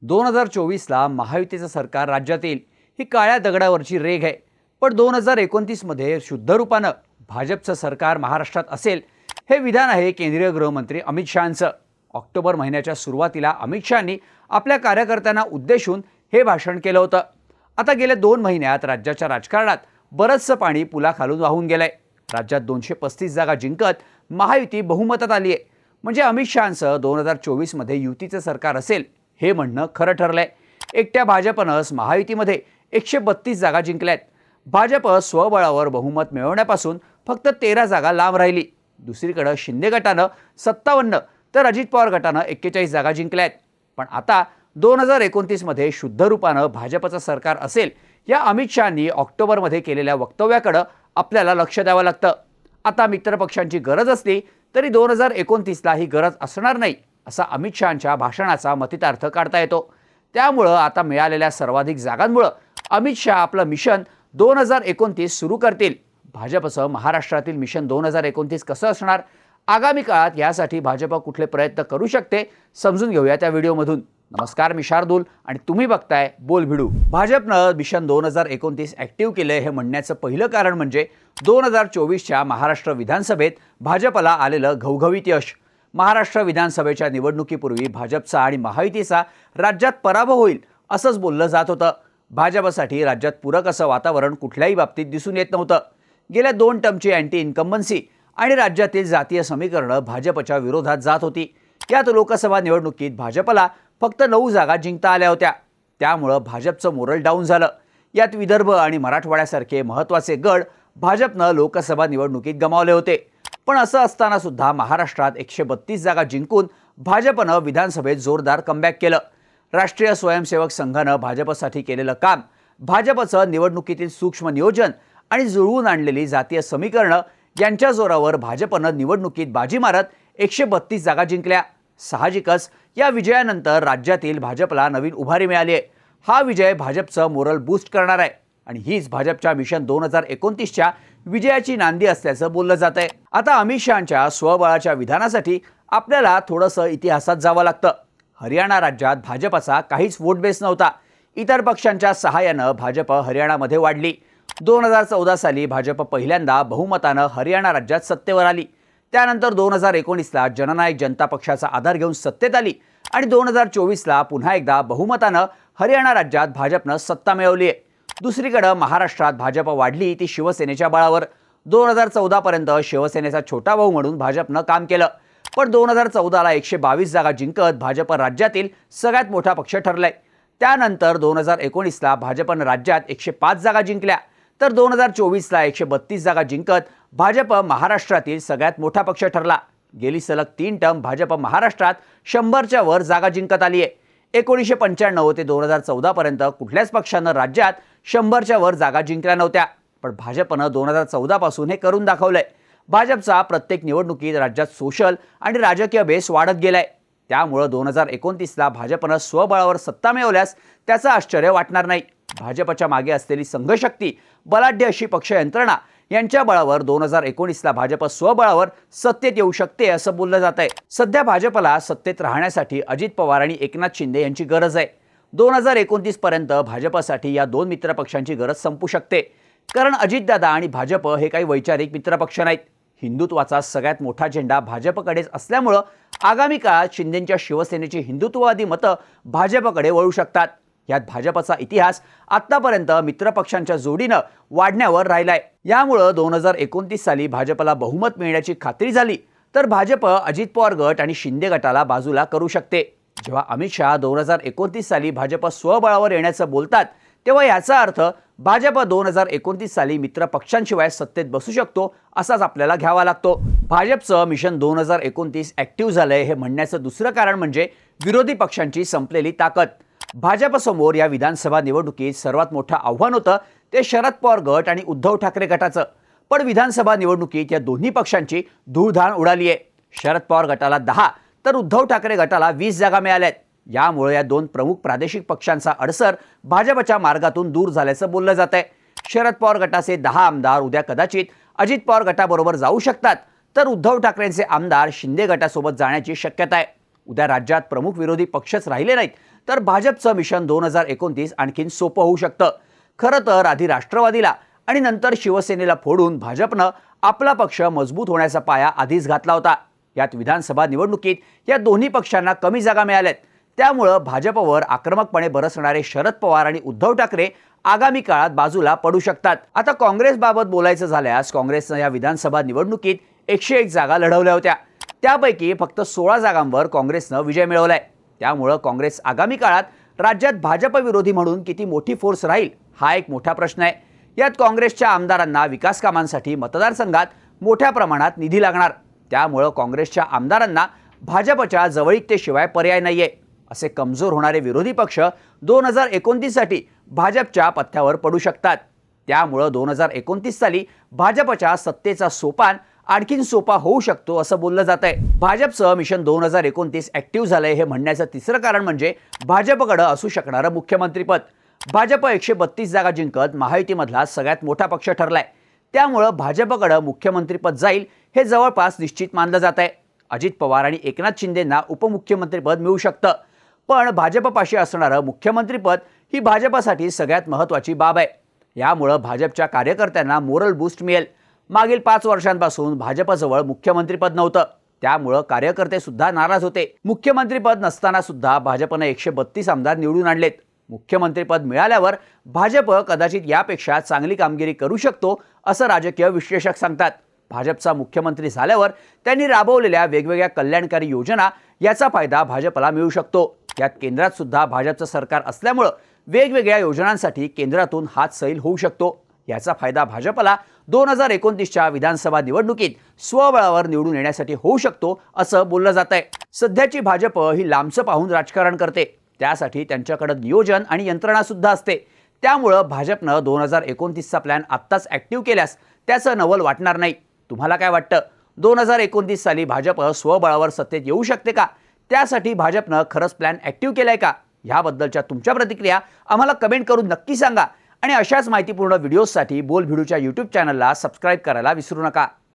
2024ला महायुतीचं सरकार राज्यात येईल ही काळ्या दगडावरची रेघ आहे. पण 2029 मध्ये शुद्ध रूपानं भाजपचं सरकार महाराष्ट्रात असेल हे विधान आहे केंद्रीय गृहमंत्री अमित शहांचं. ऑक्टोबर महिन्याच्या सुरुवातीला अमित शहांनी आपल्या कार्यकर्त्यांना उद्देशून हे भाषण केलं होतं. आता गेल्या 2 महिन्यात राज्याच्या राजकारणात बरंचसं पाणी पुलाखालून वाहून गेलंय. राज्यात 235 जागा जिंकत महायुती बहुमतात आली आहे. म्हणजे अमित शहांचं 2024 मध्ये युतीचं सरकार असेल हे म्हणणं खरं ठरलंय. एकट्या भाजपनंच महायुतीमध्ये 132 जागा जिंकल्यात. भाजप स्वबळावर बहुमत मिळवण्यापासून फक्त 13 जागा लांब राहिली. दुसरीकडे शिंदे गटानं 57 तर अजित पवार गटानं 41 जागा जिंकल्यात. पण आता 2029 मध्ये शुद्ध रूपानं भाजपचं सरकार असेल या अमित शहांनी ऑक्टोबरमध्ये केलेल्या वक्तव्याकडे आपल्याला लक्ष द्यावं लागतं. आता मित्रपक्षांची गरज असली तरी 2029ला ही गरज असणार नाही असा अमित शहांच्या भाषणाचा मतितार्थ काढता येतो. त्यामुळं आता मिळालेल्या सर्वाधिक जागांमुळं अमित शहा आपलं मिशन 2029 सुरू करतील. भाजपचं महाराष्ट्रातील मिशन 2029 कसं असणार, आगामी काळात यासाठी भाजप कुठले प्रयत्न करू शकते समजून घेऊया त्या व्हिडिओमधून. नमस्कार, मी शार्दूल आणि तुम्ही बघताय बोल भिडू. भाजपनं मिशन 2029 ॲक्टिव्ह केले हे म्हणण्याचं पहिलं कारण म्हणजे 2024च्या महाराष्ट्र विधानसभेत भाजपला आलेलं घवघवीत यश. महाराष्ट्र विधानसभेच्या निवडणुकीपूर्वी भाजपचा आणि महायुतीचा राज्यात पराभव होईल असंच बोललं जात होतं. भाजपसाठी राज्यात पूरक असं वातावरण कुठल्याही बाबतीत दिसून येत नव्हतं. गेल्या 2 टर्मची अँटी इन्कम्बन्सी आणि राज्यातील जातीय समीकरणं भाजपच्या विरोधात जात होती. यात लोकसभा निवडणुकीत भाजपला फक्त 9 जागा जिंकता आल्या होत्या. त्यामुळं भाजपचं मोरल डाऊन झालं. यात विदर्भ आणि मराठवाड्यासारखे महत्त्वाचे गड भाजपनं लोकसभा निवडणुकीत गमावले होते. पण असं असताना सुद्धा महाराष्ट्रात 132 जागा जिंकून भाजपनं विधानसभेत जोरदार कमबॅक केलं. राष्ट्रीय स्वयंसेवक संघानं भाजपसाठी केलेलं काम, भाजपचं निवडणुकीतील सूक्ष्म नियोजन आणि जुळवून आणलेली जातीय समीकरणं यांच्या जोरावर भाजपनं निवडणुकीत बाजी मारत 132 जागा जिंकल्या. साहजिकच या विजयानंतर राज्यातील भाजपला नवीन उभारी मिळाली आहे. हा विजय भाजपचं मोरल बूस्ट करणार आहे आणि हीच भाजपच्या मिशन 2029च्या विजयाची नांदी असल्याचं बोललं जात आहे. आता अमित शहांच्या स्वबळाच्या विधानासाठी आपल्याला थोडंसं इतिहासात जावं लागतं. हरियाणा राज्यात भाजपचा काहीच वोट बेस नव्हता. इतर पक्षांच्या सहाय्यानं भाजप हरियाणामध्ये वाढली. 2014 साली भाजप पहिल्यांदा बहुमतानं हरियाणा राज्यात सत्तेवर आली. त्यानंतर 2019ला जननायक जनता पक्षाचा आधार घेऊन सत्तेत आली आणि 2024ला पुन्हा एकदा बहुमतानं हरियाणा राज्यात भाजपनं सत्ता मिळवली आहे. दुसरीकडे महाराष्ट्रात भाजप वाढली ती शिवसेनेच्या बळावर. 2014 पर्यंत शिवसेनेचा छोटा भाऊ म्हणून भाजपनं काम केलं. पण 2014ला 122 जागा जिंकत भाजप राज्यातील सगळ्यात मोठा पक्ष ठरलाय. त्यानंतर 2019ला भाजपनं राज्यात 105 जागा जिंकल्या तर 2024ला 132 जागा जिंकत भाजप महाराष्ट्रातील सगळ्यात मोठा पक्ष ठरला. गेली सलग 3 टर्म भाजप महाराष्ट्रात 100च्या वर जागा जिंकत आली आहे. 1995 ते 2014 पर्यंत कुठल्याच पक्षानं राज्यात 100च्या वर जागा जिंकल्या नव्हत्या. पण भाजपनं 2014 पासून हे करून दाखवलंय. भाजपचा प्रत्येक निवडणुकीत राज्यात सोशल आणि राजकीय बेस वाढत गेलाय. त्यामुळे 2029ला भाजपनं स्वबळावर सत्ता मिळवल्यास त्याचं आश्चर्य वाटणार नाही. भाजपच्या मागे असलेली संघशक्ती, बलाढ्य अशी पक्ष यंत्रणा यांच्या बळावर 2019ला भाजप स्वबळावर सत्तेत येऊ शकते असं बोललं जात आहे. सध्या भाजपला सत्तेत राहण्यासाठी अजित पवार आणि एकनाथ शिंदे यांची गरज आहे. 2029 पर्यंत भाजपसाठी या 2 मित्रपक्षांची गरज संपू शकते. कारण अजितदादा आणि भाजप हे काही वैचारिक मित्रपक्ष नाहीत. हिंदुत्वाचा सगळ्यात मोठा झेंडा भाजपकडेच असल्यामुळं आगामी काळात शिंदेंच्या शिवसेनेची हिंदुत्ववादी मतं भाजपकडे वळू शकतात. यात भाजपचा इतिहास आतापर्यंत मित्रपक्षांच्या जोडीनं वाढण्यावर राहिलाय. यामुळं 2029 साली भाजपला बहुमत मिळण्याची खात्री झाली तर भाजप अजित पवार गट आणि शिंदे गटाला बाजूला करू शकते. जेव्हा अमित शहा 2029 साली भाजप स्वबळावर येण्याचं बोलतात तेव्हा याचा अर्थ भाजप 2029 साली मित्र पक्षांशिवाय सत्तेत बसू शकतो असाच आपल्याला घ्यावा लागतो. भाजपचं मिशन 2029 ॲक्टिव्ह झालंय हे म्हणण्याचं दुसरं कारण म्हणजे विरोधी पक्षांची संपलेली ताकद. भाजपसमोर या विधानसभा निवडणुकीत सर्वात मोठं आव्हान होतं ते शरद पवार गट आणि उद्धव ठाकरे गटाचं. पण विधानसभा निवडणुकीत या दोन्ही पक्षांची धूळधाण उडाली आहे. शरद पवार गटाला 10 तर उद्धव ठाकरे गटाला 20 जागा मिळाल्यात. यामुळे या 2 प्रमुख प्रादेशिक पक्षांचा अडसर भाजपच्या मार्गातून दूर झाल्याचं बोललं जात आहे. शरद पवार गटाचे 10 आमदार उद्या कदाचित अजित पवार गटाबरोबर जाऊ शकतात तर उद्धव ठाकरेंचे आमदार शिंदे गटासोबत जाण्याची शक्यता आहे. उद्या राज्यात प्रमुख विरोधी पक्षच राहिले नाहीत तर भाजपचं मिशन 2029 आणखीन सोपं होऊ शकतं. खरं तर आधी राष्ट्रवादीला आणि नंतर शिवसेनेला फोडून भाजपनं आपला पक्ष मजबूत होण्याचा पाया आधीच घातला होता. यात विधानसभा निवडणुकीत या दोन्ही पक्षांना कमी जागा मिळाल्यात. त्यामुळं भाजपवर आक्रमकपणे बरसणारे शरद पवार आणि उद्धव ठाकरे आगामी काळात बाजूला पडू शकतात. आता काँग्रेसबाबत बोलायचं झाल्यास काँग्रेसनं या विधानसभा निवडणुकीत 101 जागा लढवल्या होत्या. त्यापैकी फक्त 16 जागांवर काँग्रेसनं विजय मिळवलाय. त्यामुळं काँग्रेस आगामी काळात राज्यात भाजप विरोधी म्हणून किती मोठी फोर्स राहील हा एक मोठा प्रश्न आहे. यात काँग्रेसच्या आमदारांना विकास कामांसाठी मतदारसंघात मोठ्या प्रमाणात निधी लागणार. त्यामुळं काँग्रेसच्या आमदारांना भाजपच्या जवळीकतेशिवाय पर्याय नाहीये. असे कमजोर होणारे विरोधी पक्ष 2029 साठी भाजपच्या पथ्यावर पडू शकतात. त्यामुळं 2029 साली भाजपच्या सत्तेचा सोपान आणखीन सोपा होऊ शकतो असं बोललं जात आहे. भाजपचं मिशन 2029 ऍक्टिव्ह झालंय हे म्हणण्याचं तिसरं कारण म्हणजे भाजपकडे असू शकणारं मुख्यमंत्रीपद. भाजप 132 जागा जिंकत महायुतीमधला सगळ्यात मोठा पक्ष ठरलाय. त्यामुळं भाजपकडे मुख्यमंत्रीपद जाईल हे जवळपास निश्चित मानलं जात आहे. अजित पवार आणि एकनाथ शिंदेंना उपमुख्यमंत्रीपद मिळू शकतं. पण भाजपपाशी असणारं मुख्यमंत्रीपद ही भाजपसाठी सगळ्यात महत्त्वाची बाब आहे. यामुळं भाजपच्या कार्यकर्त्यांना मोरल बूस्ट मिळेल. मागील 5 वर्षांपासून भाजपजवळ मुख्यमंत्रीपद नव्हतं. त्यामुळं कार्यकर्ते सुद्धा नाराज होते. मुख्यमंत्रीपद नसताना सुद्धा भाजपनं 132 आमदार निवडून आणलेत. मुख्यमंत्रीपद मिळाल्यावर भाजप कदाचित यापेक्षा चांगली कामगिरी करू शकतो असं राजकीय विश्लेषक सांगतात. भाजपचा मुख्यमंत्री झाल्यावर त्यांनी राबवलेल्या वेगवेगळ्या कल्याणकारी योजना याचा फायदा भाजपला मिळू शकतो. यात केंद्रात सुद्धा भाजपचं सरकार असल्यामुळं वेगवेगळ्या योजनांसाठी केंद्रातून हात सैल होऊ शकतो. याचा फायदा भाजपला 2029च्या विधानसभा निवडणुकीत स्वबळावर निवडून येण्यासाठी होऊ शकतो असं बोललं जात आहे. सध्याची भाजप ही लांबचं पाहून राजकारण करते. त्यासाठी त्यांच्याकडे नियोजन आणि यंत्रणा सुद्धा असते. त्यामुळं भाजपनं 2029चा प्लॅन आत्ताच ऍक्टिव्ह केल्यास त्याचं नवल वाटणार नाही. तुम्हाला काय वाटतं? 2029 साली भाजप स्वबळावर सत्तेत येऊ शकते का? त्यासाठी भाजपनं खरंच प्लॅन ऍक्टिव्ह केलाय का? याबद्दलच्या तुमच्या प्रतिक्रिया आम्हाला कमेंट करून नक्की सांगा. आणि अशाच माहितीपूर्ण व्हिडिओजसाठी बोल भिडूच्या YouTube चॅनलला सबस्क्राईब करायला विसरू नका.